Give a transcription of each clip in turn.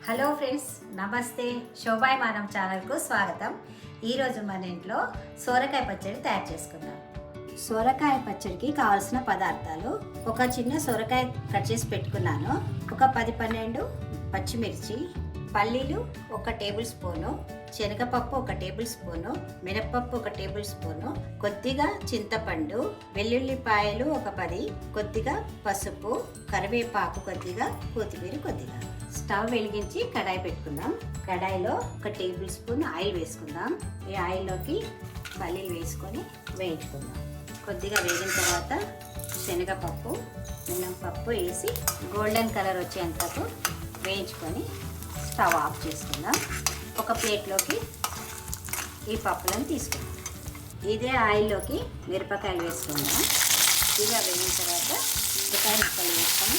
Hello friends, నమస్తే. శోభాయ్ మానం ఛానల్కు స్వాగతం. ఈరోజు మన ఇంట్లో సోరకాయ పచ్చడి తయారు చేసుకుందాం. సోరకాయ పచ్చడికి కావాల్సిన పదార్థాలు: ఒక చిన్న సోరకాయ కట్ చేసి పెట్టుకున్నాను, ఒక 10-12 పచ్చిమిర్చి, పల్లీలు 1 టేబుల్ స్పూను, శనగపప్పు 1 టేబుల్ స్పూను, మినపప్పు 1 టేబుల్ స్పూను, కొద్దిగా చింతపండు, వెల్లుల్లిపాయలు 10, కొద్దిగా పసుపు, కరివేపాకు కొద్దిగా, కొత్తిమీర కొద్దిగా. స్టవ్ వెలిగించి కడాయి పెట్టుకుందాం. కడాయిలో 1 టేబుల్ స్పూన్ ఆయిల్ వేసుకుందాం. ఈ ఆయిల్లోకి పల్లీలు వేసుకొని వేయించుకుందాం. కొద్దిగా వేగిన తర్వాత శనగపప్పు, మినపప్పు వేసి గోల్డెన్ కలర్ వచ్చేంతకు వేయించుకొని స్టవ్ ఆఫ్ చేసుకుందాం. ఒక ప్లేట్లోకి ఈ పప్పులను తీసుకుందాం. ఇదే ఆయిల్లోకి మిరపకాయలు వేసుకుందాం. కొద్దిగా వేగిన తర్వాత మిరపకాయ ముక్కలు వేసుకొని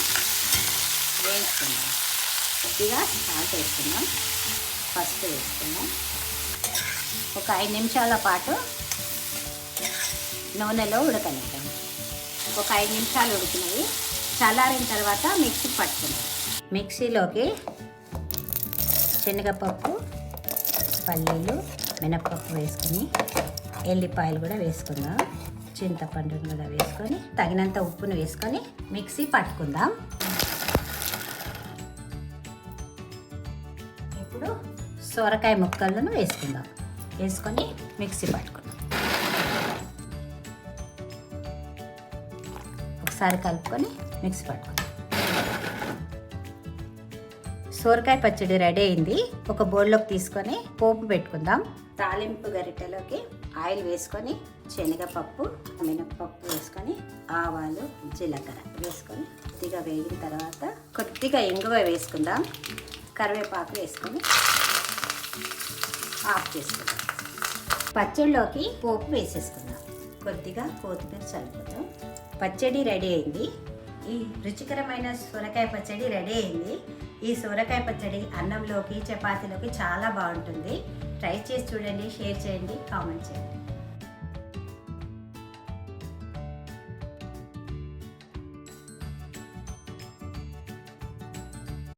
వేయించుకుందాం. కొద్దిగా సాల్ట్ వేసుకుందాం, పసుపు వేసుకుందాం. ఒక 5 నిమిషాల పాటు నూనెలో ఉడకనిద్దాం. ఒక 5 నిమిషాలు ఉడికినవి. చల్లారిన తర్వాత మిక్సీ పట్టుకుందాం. మిక్సీలోకి శనగపప్పు, పల్లీలు, మినపప్పు వేసుకొని ఎల్లిపాయలు కూడా వేసుకుందాం. చింతపండును కూడా వేసుకొని తగినంత ఉప్పును వేసుకొని మిక్సీ పట్టుకుందాం. ఇప్పుడు సొరకాయ ముక్కలను వేసుకుందాం. వేసుకొని మిక్సీ పట్టుకుందాం. ఒకసారి కలుపుకొని మిక్సీ పట్టుకుందాం. సొరకాయ పచ్చడి రెడీ అయింది. ఒక బౌల్లోకి తీసుకొని పోపు పెట్టుకుందాం. తాలింపు గరిటెలోకి ఆయిల్ వేసుకొని శనగపప్పు, మినపప్పు వేసుకొని ఆవాలు, జీలకర్ర వేసుకొని కొద్దిగా వేగిన తర్వాత కొద్దిగా ఇంగువ వేసుకుందాం. కరివేపాకు వేసుకొని ఆఫ్ చేసుకుందాం. పచ్చడిలోకి పోపు వేసేసుకుందాం. కొద్దిగా కొత్తిమీర చల్లుకుందాం. పచ్చడి రెడీ అయింది. ఈ రుచికరమైన సొరకాయ పచ్చడి రెడీ అయింది. ఈ సొరకాయ పచ్చడి అన్నంలోకి, చపాతీలోకి చాలా బాగుంటుంది. ట్రై చేసి చూడండి, షేర్ చేయండి, కామెంట్ చేయండి.